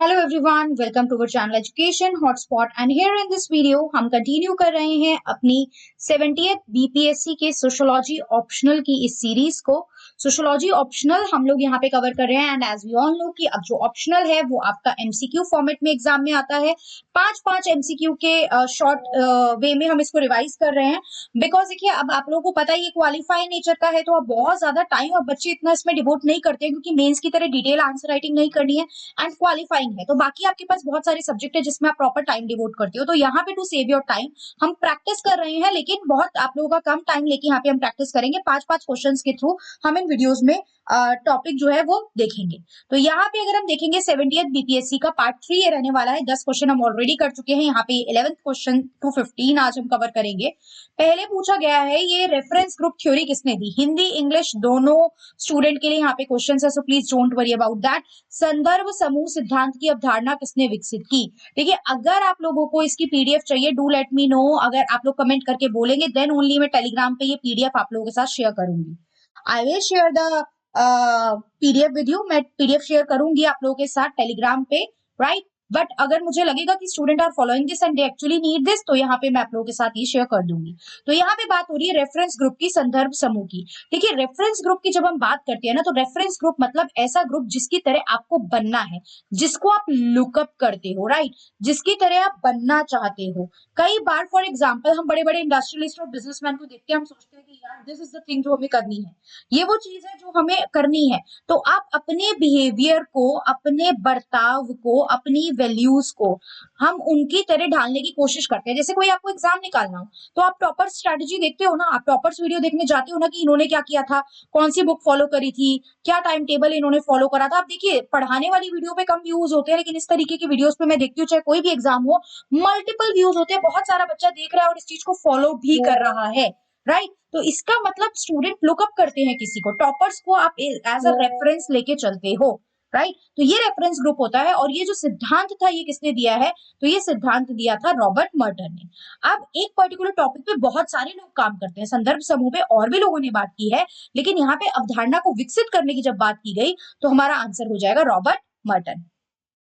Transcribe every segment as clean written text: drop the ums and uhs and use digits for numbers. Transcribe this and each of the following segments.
Hello everyone, welcome to our channel Education Hotspot and here in this video हम continue कर रहे हैं अपनी 70th बीपीएससी के सोशियोलॉजी ऑप्शनल की इस सीरीज को। सोशियोलॉजी ऑप्शनल हम लोग यहाँ पे कवर कर रहे हैं and as we all know कि अब जो ऑप्शनल है वो आपका एमसीक्यू फॉर्मेट में एग्जाम में आता है। पांच एमसीक्यू के शॉर्ट वे में हम इसको रिवाइज कर रहे हैं बिकॉज देखिए अब आप लोगों को पता है ये क्वालिफाई नेचर का है तो अब बहुत ज्यादा टाइम अब बच्चे इतना इसमें डिवोट नहीं करते हैं क्योंकि मेंस की तरह डिटेल आंसर राइटिंग नहीं करनी है एंड क्वालिफाइंग है। तो बाकी आपके पास बहुत सारे सब्जेक्ट है जिसमें आप प्रॉपर टाइम डिवोट करते हो। तो यहाँ पे टू सेव योर टाइम हम प्रैक्टिस कर रहे हैं, लेकिन बहुत आप लोगों का कम टाइम लेके यहाँ पे हम प्रैक्टिस करेंगे। पांच क्वेश्चंस के थ्रू हम इन वीडियोस में टॉपिक जो है वो देखेंगे। तो यहाँ पे अगर हम देखेंगे 70th बीपीएससी का पार्ट 3 ये रहने वाला है। 10 क्वेश्चन हम ऑलरेडी कर चुके हैं। यहाँ पे 11th क्वेश्चन टू 15 आज हम कवर करेंगे। पहले पूछा गया है ये रेफरेंस ग्रुप थ्योरी किसने दी, हिंदी इंग्लिश दोनों स्टूडेंट के लिए यहाँ पे क्वेश्चन है, so please don't worry about that. संदर्भ समूह सिद्धांत की अवधारणा किसने विकसित की। देखिए अगर आप लोगों को इसकी पीडीएफ चाहिए डू लेट मी नो, अगर आप लोग कमेंट करके बोलेंगे देन ओनली मैं टेलीग्राम पे ये पीडीएफ आप लोगों के साथ शेयर करूंगी। I will share the PDF with you. मैं पीडीएफ शेयर करूंगी आप लोगों के साथ टेलीग्राम पे, राइट। बट अगर मुझे लगेगा कि student are following this and they actually need this तो यहाँ पे मैं आप लोगों के साथ ये शेयर कर दूंगी। तो यहाँ पे बात हो रही है रेफरेंस ग्रुप की, संदर्भ समूह की। देखिए रेफरेंस ग्रुप की जब हम बात करते हैं ना तो रेफरेंस ग्रुप मतलब ऐसा ग्रुप जिसकी तरह आपको बनना है, जिसको आप लुकअप करते हो, राइट, जिसकी तरह आप बनना चाहते हो। कई बार फॉर एग्जाम्पल हम बड़े बड़े इंडस्ट्रियलिस्ट और बिजनेसमैन को देखते हैं, हम सोचते हैं कि यार दिस इज द थिंग जो हमें करनी है, ये वो चीज है जो हमें करनी है। तो आप अपने बिहेवियर को, अपने बर्ताव को, अपनी वैल्यूज को हम उनकी तरह ढालने की कोशिश करते हैं। जैसे कोई आपको एग्जाम निकालना हो तो आप टॉपर स्ट्रेटेजी देखते हो ना, आप टॉपर्स वीडियो देखने जाते हो ना कि इन्होंने क्या किया था, कौन सी बुक फॉलो करी थी, क्या टाइम टेबल इन्होंने फॉलो करा था। आप देखिए पढ़ाने वाली वीडियो पे कम व्यूज होते हैं, लेकिन इस तरीके की वीडियोस पे मैं देखती हूँ चाहे कोई भी एग्जाम हो मल्टीपल व्यूज होते हैं, बहुत सारा बच्चा देख रहा है और इस चीज को फॉलो भी कर रहा है, राइट। तो इसका मतलब स्टूडेंट लुकअप करते हैं किसी को, टॉपर्स को आप एज अ रेफरेंस लेके चलते हो, राइट। तो ये रेफरेंस ग्रुप होता है। और ये जो सिद्धांत था ये किसने दिया है, तो ये सिद्धांत दिया था रॉबर्ट मर्टन ने। अब एक पर्टिकुलर टॉपिक पे बहुत सारे लोग काम करते हैं, संदर्भ समूह पे और भी लोगों ने बात की है, लेकिन यहाँ पे अवधारणा को विकसित करने की जब बात की गई तो हमारा आंसर हो जाएगा रॉबर्ट मर्टन।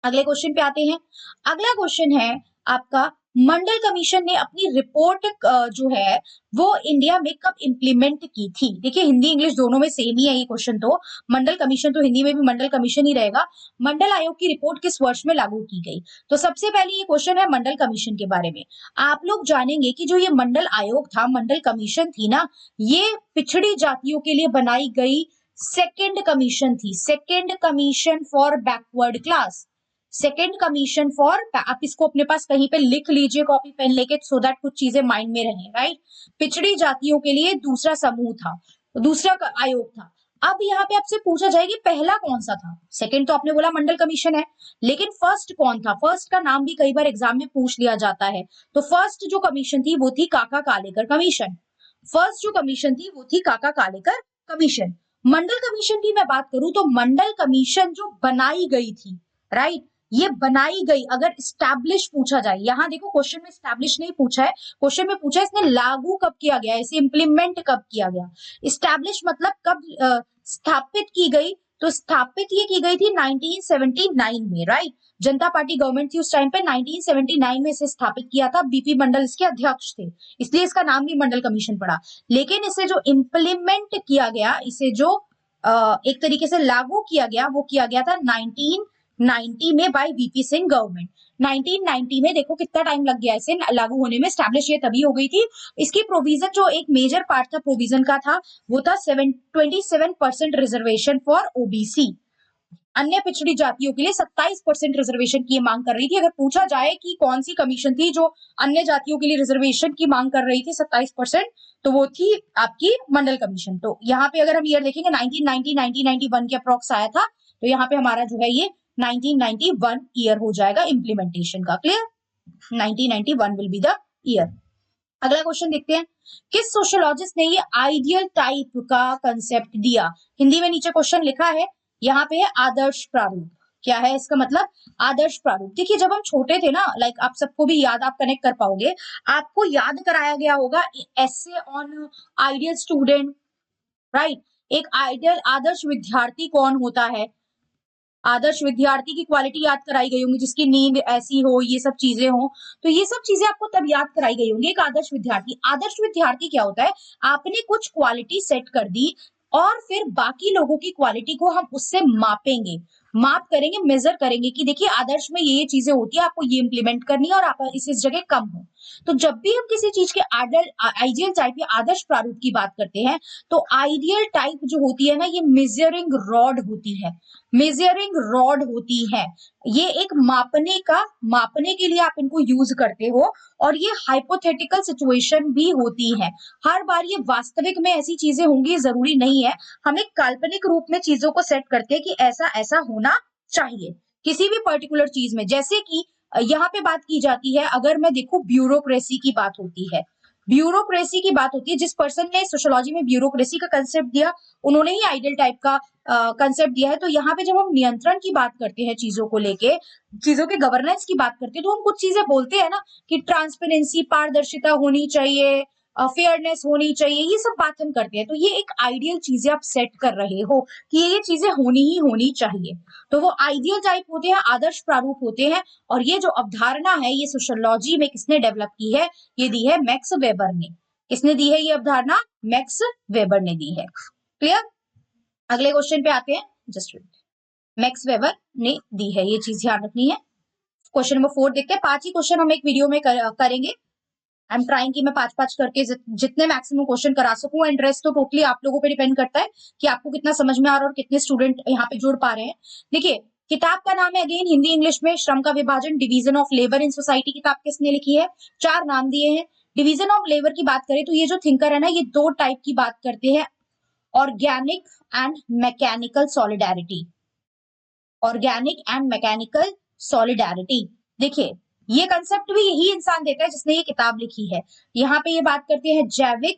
अगले क्वेश्चन पे आते हैं। अगला क्वेश्चन है आपका, मंडल कमीशन ने अपनी रिपोर्ट जो है वो इंडिया में कब इंप्लीमेंट की थी। देखिए हिंदी इंग्लिश दोनों में सेम ही है ये क्वेश्चन। तो मंडल कमीशन तो हिंदी में भी मंडल कमीशन ही रहेगा। मंडल आयोग की रिपोर्ट किस वर्ष में लागू की गई। तो सबसे पहले ये क्वेश्चन है मंडल कमीशन के बारे में। आप लोग जानेंगे कि जो ये मंडल आयोग था, मंडल कमीशन थी ना, ये पिछड़ी जातियों के लिए बनाई गई सेकेंड कमीशन थी, second commission for backward class, second commission for, आप इसको अपने पास कहीं पे लिख लीजिए कॉपी पेन लेके सो दैट कुछ चीजें माइंड में रहे, राइट। पिछड़ी जातियों के लिए दूसरा समूह था, दूसरा आयोग था। अब यहाँ पे आपसे पूछा जाए कि पहला कौन सा था। सेकंड तो आपने बोला मंडल कमीशन है, लेकिन फर्स्ट कौन था। फर्स्ट का नाम भी कई बार एग्जाम में पूछ लिया जाता है। तो फर्स्ट जो कमीशन थी वो थी काका कालेकर कमीशन। फर्स्ट जो कमीशन थी वो थी काका कालेकर कमीशन। मंडल कमीशन की मैं बात करूं तो मंडल कमीशन जो बनाई गई थी, राइट, ये बनाई गई। अगर स्टैब्लिश पूछा जाए, यहां देखो क्वेश्चन में स्टैब्लिश नहीं पूछा है, क्वेश्चन में पूछा है इसने लागू कब किया गया, इसे इंप्लीमेंट कब किया गया। स्टैब्लिश मतलब कब स्थापित की गई, तो स्थापित ये की गई थी 1979 में, राइट। जनता पार्टी गवर्नमेंट थी उस टाइम पे, 1979 में इसे स्थापित किया था। बीपी मंडल इसके अध्यक्ष थे, इसलिए इसका नाम भी मंडल कमीशन पड़ा। लेकिन इसे जो इम्प्लीमेंट किया गया, इसे जो एक तरीके से लागू किया गया, वो किया गया था 1990 में बाय वीपी सिंह गवर्नमेंट। 1990 में देखो कितना टाइम लग गया इसे लागू होने में। स्टैब्लिश ये तभी हो गई थी। इसकी प्रोविजन जो एक मेजर पार्ट था प्रोविजन का था वो था 27% रिजर्वेशन फॉर ओबीसी, अन्य पिछड़ी जातियों के लिए 27% रिजर्वेशन की मांग कर रही थी। अगर पूछा जाए कि कौन सी कमीशन थी जो अन्य जातियों के लिए रिजर्वेशन की मांग कर रही थी 27%, तो वो थी आपकी मंडल कमीशन। तो यहाँ पे अगर हम ईयर देखेंगे 1990 1991 के अप्रॉक्स आया था, तो यहाँ पे हमारा जो है ये 1991 ईयर हो जाएगा इंप्लीमेंटेशन का। Clear, 1991 will be the year. अगला क्वेश्चन देखते हैं, किस सोशियोलॉजिस्ट ने ये आइडियल टाइप का कंसेप्ट दिया। हिंदी में नीचे क्वेश्चन लिखा है, यहाँ पे है आदर्श प्रारूप। क्या है इसका मतलब, आदर्श प्रारूप। देखिए जब हम छोटे थे ना, लाइक आप सबको भी याद, आप कनेक्ट कर पाओगे, आपको याद कराया गया होगा essay on ideal student, right. एक आइडियल आदर्श विद्यार्थी कौन होता है, आदर्श विद्यार्थी की क्वालिटी याद कराई गई होंगी, जिसकी नींद ऐसी हो, ये सब चीजें हो, तो ये सब चीजें आपको तब याद कराई गई होंगी। एक आदर्श विद्यार्थी क्या होता है, आपने कुछ क्वालिटी सेट कर दी और फिर बाकी लोगों की क्वालिटी को हम उससे मापेंगे, माप करेंगे, मेजर करेंगे कि देखिए आदर्श में ये चीजें होती है, आपको ये इंप्लीमेंट करनी है और आप इस जगह कम हो। तो जब भी हम किसी चीज के आइडियल टाइप या आदर्श प्रारूप की बात करते हैं, तो आइडियल टाइप जो होती है ना, ये मेजरिंग रॉड होती है, मेजरिंग रॉड होती है। ये एक मापने के लिए आप इनको यूज करते हो, और ये हाइपोथेटिकल सिचुएशन भी होती है। हर बार ये वास्तविक में ऐसी चीजें होंगी जरूरी नहीं है, हम एक काल्पनिक रूप में चीजों को सेट करते हैं कि ऐसा ऐसा होना चाहिए किसी भी पर्टिकुलर चीज में। जैसे कि यहाँ पे बात की जाती है, अगर मैं देखूं ब्यूरोक्रेसी की बात होती है, ब्यूरोक्रेसी की बात होती है, जिस पर्सन ने सोशियोलॉजी में ब्यूरोक्रेसी का कंसेप्ट दिया, उन्होंने ही आइडियल टाइप का कंसेप्ट दिया है। तो यहाँ पे जब हम नियंत्रण की बात करते हैं, चीजों को लेके, चीजों के गवर्नेंस की बात करते हैं, तो हम कुछ चीजें बोलते हैं ना कि ट्रांसपेरेंसी, पारदर्शिता होनी चाहिए, फेयरनेस होनी चाहिए, ये सब बात हम करते हैं। तो ये एक आइडियल चीजें आप सेट कर रहे हो कि ये चीजें होनी ही होनी चाहिए। तो वो आइडियल टाइप होते हैं, आदर्श प्रारूप होते हैं। और ये जो अवधारणा है, ये सोशियोलॉजी में किसने डेवलप की है, ये दी है मैक्स वेबर ने। किसने दी है ये अवधारणा, मैक्स वेबर ने दी है। क्लियर। अगले क्वेश्चन पे आते हैं, जस्ट मैक्स वेबर ने दी है, ये चीज ध्यान रखनी है। क्वेश्चन नंबर 4 देखते हैं। 5 ही क्वेश्चन हम एक वीडियो में करेंगे। आई एम ट्राइंग कि मैं 5-5 करके जितने मैक्सिमम क्वेश्चन करा सकूं, एंड रेस्ट तो टोटली आप लोगों पे डिपेंड करता है कि आपको कितना समझ में आ रहा है और कितने स्टूडेंट यहाँ पे जुड़ पा रहे हैं। देखिए, किताब का नाम है अगेन हिंदी इंग्लिश में, श्रम का विभाजन, division of labour in society. किताब किसने लिखी है, 4 नाम दिए हैं। डिवीजन ऑफ लेबर की बात करें तो ये जो थिंकर है ना, ये 2 टाइप की बात करते हैं, organic and mechanical solidarity, organic and mechanical solidarity. देखिए, ये कंसेप्ट भी यही इंसान देता है जिसने ये किताब लिखी है। यहाँ पे ये बात करते हैं जैविक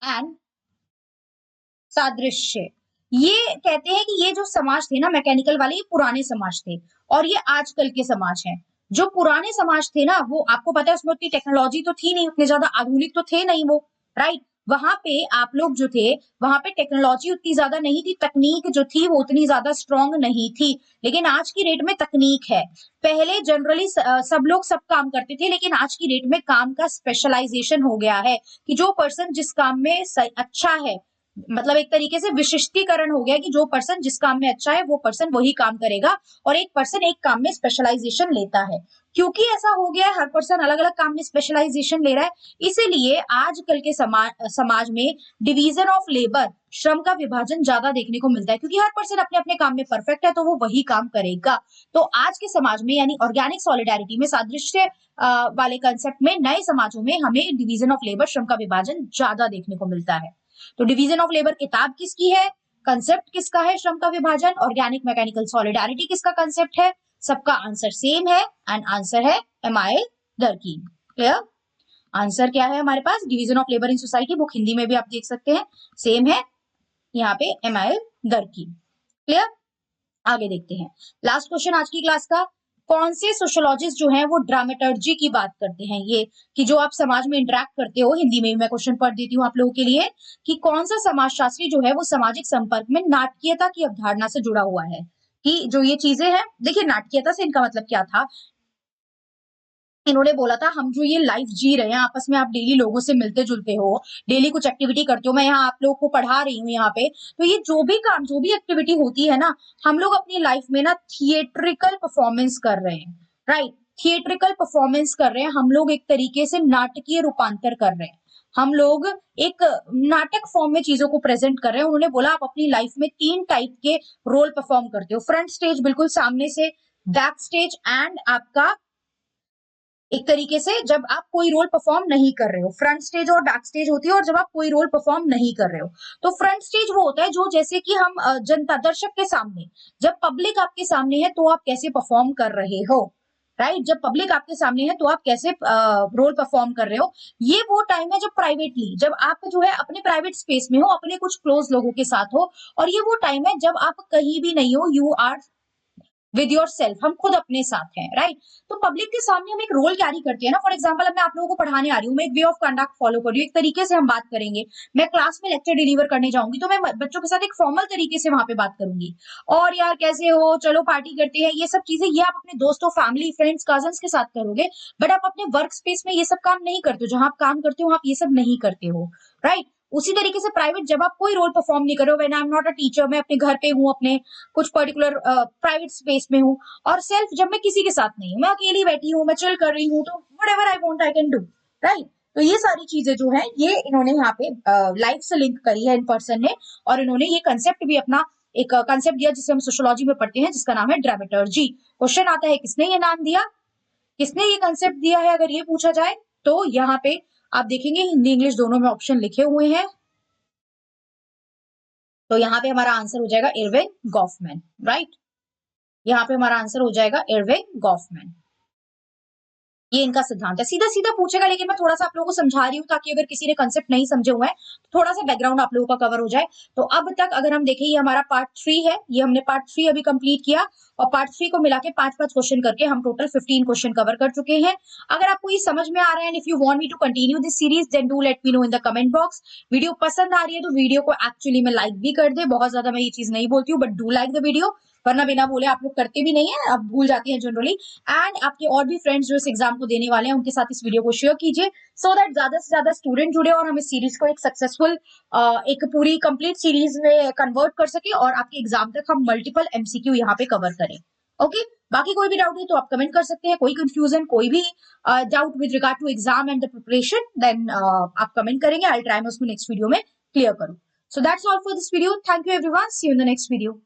एंड सादृश्य। ये कहते हैं कि ये जो समाज थे ना मैकेनिकल वाले, ये पुराने समाज थे और ये आजकल के समाज हैं। जो पुराने समाज थे ना, वो आपको पता है उसमें उतनी टेक्नोलॉजी तो थी नहीं, उतने ज्यादा आधुनिक तो थे नहीं वो, राइट। वहां पे आप लोग जो थे, वहां पे टेक्नोलॉजी उतनी ज्यादा नहीं थी, तकनीक जो थी वो उतनी ज्यादा स्ट्रांग नहीं थी। लेकिन आज की डेट में तकनीक है। पहले जनरली सब लोग सब काम करते थे, लेकिन आज की डेट में काम का स्पेशलाइजेशन हो गया है कि जो पर्सन जिस काम में अच्छा है, मतलब एक तरीके से विशिष्टीकरण हो गया कि जो पर्सन जिस काम में अच्छा है वो पर्सन वही काम करेगा, और एक पर्सन एक काम में स्पेशलाइजेशन लेता है। क्योंकि ऐसा हो गया है, हर पर्सन अलग अलग काम में स्पेशलाइजेशन ले रहा है, इसीलिए आजकल के समाज में डिवीजन ऑफ लेबर, श्रम का विभाजन ज्यादा देखने को मिलता है, क्योंकि हर पर्सन अपने अपने काम में परफेक्ट है तो वो वही काम करेगा। तो आज के समाज में यानी ऑर्गेनिक सॉलिडारिटी में, सादृश्य वाले कंसेप्ट में, नए समाजों में हमें डिवीजन ऑफ लेबर, श्रम का विभाजन ज्यादा देखने को मिलता है। तो डिवीजन ऑफ लेबर किताब किसकी है, कंसेप्ट किसका है, श्रम का विभाजन, ऑर्गेनिक मैकेनिकल सॉलिडारिटी किसका कंसेप्ट है, सबका आंसर सेम है, एंड आंसर है एमाइल दर्की। क्लियर। आंसर क्या है हमारे पास, division of labour in society, book Hindi में भी आप देख सकते हैं, सेम है यहाँ पे एमाइल दर्की। क्लियर। आगे देखते हैं लास्ट क्वेश्चन आज की क्लास का। कौन से सोशियोलॉजिस्ट जो हैं वो ड्रामेटर्जी की बात करते हैं, ये कि जो आप समाज में इंटरेक्ट करते हो, हिंदी में मैं क्वेश्चन पढ़ देती हूँ आप लोगों के लिए, कि कौन सा समाजशास्त्री जो है वो सामाजिक संपर्क में नाटकीयता की अवधारणा से जुड़ा हुआ है। कि जो ये चीजें हैं, देखिए नाटकीयता से इनका मतलब क्या था, इन्होंने बोला था हम जो ये लाइफ जी रहे हैं, आपस में आप डेली लोगों से मिलते जुलते हो, डेली कुछ एक्टिविटी करते हो, मैं यहाँ आप लोगों को पढ़ा रही हूँ यहाँ पे, तो ये जो भी काम, जो भी एक्टिविटी होती है ना, हम लोग अपनी लाइफ में ना थिएट्रिकल परफॉर्मेंस कर रहे हैं, राइट। थिएट्रिकल परफॉर्मेंस कर रहे हैं हम लोग, एक तरीके से नाटकीय रूपांतर कर रहे हैं, हम लोग एक नाटक फॉर्म में चीजों को प्रेजेंट कर रहे हैं। उन्होंने बोला आप अपनी लाइफ में 3 टाइप के रोल परफॉर्म करते हो, फ्रंट स्टेज बिल्कुल सामने से, बैक स्टेज, एंड आपका एक तरीके से जब आप कोई रोल परफॉर्म नहीं कर रहे हो। फ्रंट स्टेज और बैक स्टेज होती है, और जब आप कोई रोल परफॉर्म नहीं कर रहे हो, तो फ्रंट स्टेज वो होता है जो, जैसे कि हम जनता, दर्शक के सामने, जब पब्लिक आपके सामने है तो आप कैसे परफॉर्म कर रहे हो, राइट। जब पब्लिक आपके सामने है तो आप कैसे रोल परफॉर्म कर रहे हो। ये वो टाइम है जब प्राइवेटली, जब आप जो है अपने प्राइवेट स्पेस में हो, अपने कुछ क्लोज लोगों के साथ हो, और ये वो टाइम है जब आप कहीं भी नहीं हो, you are with yourself, हम खुद अपने साथ हैं, राइट। तो पब्लिक के सामने हम एक रोल कैरी करते हैं ना। फॉर एग्जाम्पल, अब मैं आप लोगों को पढ़ाने आ रही हूँ, मैं एक वे ऑफ कंडक्ट फॉलो कर रही हूँ, एक तरीके से हम बात करेंगे। मैं क्लास में लेक्चर डिलीवर करने जाऊंगी तो मैं बच्चों के साथ एक फॉर्मल तरीके से वहां पे बात करूंगी, और यार कैसे हो, चलो पार्टी करते हैं, ये सब चीजें ये आप अपने दोस्तों, फैमिली, फ्रेंड्स, कजन्स के साथ करोगे। बट आप अपने वर्क स्पेस में ये सब काम नहीं करते हो, जहां आप काम करते हो आप ये सब नहीं करते हो, राइट। उसी तरीके से प्राइवेट, जब आप कोई रोल परफॉर्म नहीं कर रहे हो, when I am not a teacher, मैं अपने घर पे हूँ, अपने कुछ पर्टिकुलर प्राइवेट स्पेस में हूँ, और सेल्फ जब मैं किसी के साथ नहीं हूँ, मैं अकेली बैठी हूँ, मैं चिल कर रही हूँ, तो whatever I want I can do, right. तो ये सारी चीजें जो है ये इन्होंने यहाँ पे लाइफ से लिंक करी है इन पर्सन ने, और इन्होंने ये कंसेप्ट भी अपना एक कंसेप्ट दिया जिसे हम सोशियोलॉजी में पढ़ते हैं, जिसका नाम है ड्रामेटर्जी। क्वेश्चन आता है किसने ये नाम दिया, किसने ये कंसेप्ट दिया है, अगर ये पूछा जाए तो यहाँ पे आप देखेंगे हिंदी इंग्लिश दोनों में ऑप्शन लिखे हुए हैं। तो यहाँ पे हमारा आंसर हो जाएगा इरविन गॉफमैन, राइट। यहाँ पे हमारा आंसर हो जाएगा इरविन गॉफमैन। ये इनका सिद्धांत है। सीधा सीधा पूछेगा, लेकिन मैं थोड़ा सा आप लोगों को समझा रही हूँ ताकि अगर किसी ने कंसेप्ट नहीं समझे हुए हैं तो थोड़ा सा बैकग्राउंड आप लोगों का कवर हो जाए। तो अब तक अगर हम देखें, ये हमारा पार्ट 3 है, ये हमने पार्ट 3 अभी कंप्लीट किया, और पार्ट 3 को मिला के 5-5 क्वेश्चन करके हम टोटल 15 क्वेश्चन कवर कर चुके हैं। अगर आपको ये समझ में आ रहा है and if you want me to continue this series, then do let me know in the comment box. Video पसंद आ रही है तो वीडियो को एक्चुअली में लाइक भी कर दे। बहुत ज्यादा मैं ये चीज नहीं बोलती हूँ, but do like the video, वरना बिना बोले आप लोग करते भी नहीं है, आप भूल जाती हैं जनरली। एंड आपके और भी फ्रेंड्स जो इस एग्जाम को देने वाले हैं उनके साथ इस वीडियो को शेयर कीजिए, सो दैट ज्यादा से ज्यादा स्टूडेंट जुड़े और हम इस सीरीज को एक सक्सेसफुल, एक पूरी कंप्लीट सीरीज में कन्वर्ट कर सके, और आपके एग्जाम तक हम मल्टीपल एमसीक्यू यहाँ पे कवर करें। ओके, बाकी कोई भी डाउट है तो आप कमेंट कर सकते हैं, कोई कंफ्यूजन, कोई भी doubt with regard to exam and the preparation, then आप कमेंट करेंगे, आई विल ट्राई मैं उसको नेक्स्ट वीडियो में क्लियर करूं। So that's all for this video. Thank you everyone. See you in the next video.